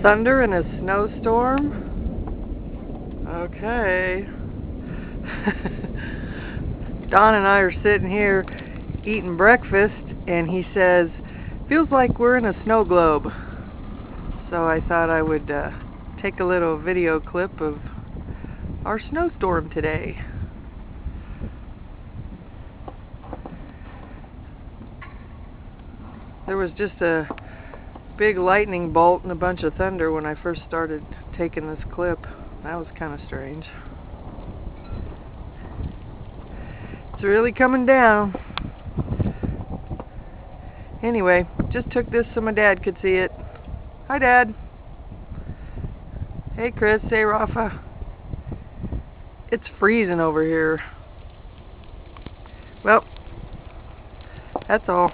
Thunder and a snowstorm? Okay. Don and I are sitting here eating breakfast, and he says, feels like we're in a snow globe. So I thought I would take a little video clip of our snowstorm today. There was just a big lightning bolt and a bunch of thunder when I first started taking this clip. That was kind of strange. It's really coming down. Anyway, just took this so my dad could see it. Hi, Dad. Hey, Chris. Hey, Rafa. It's freezing over here. Well, that's all.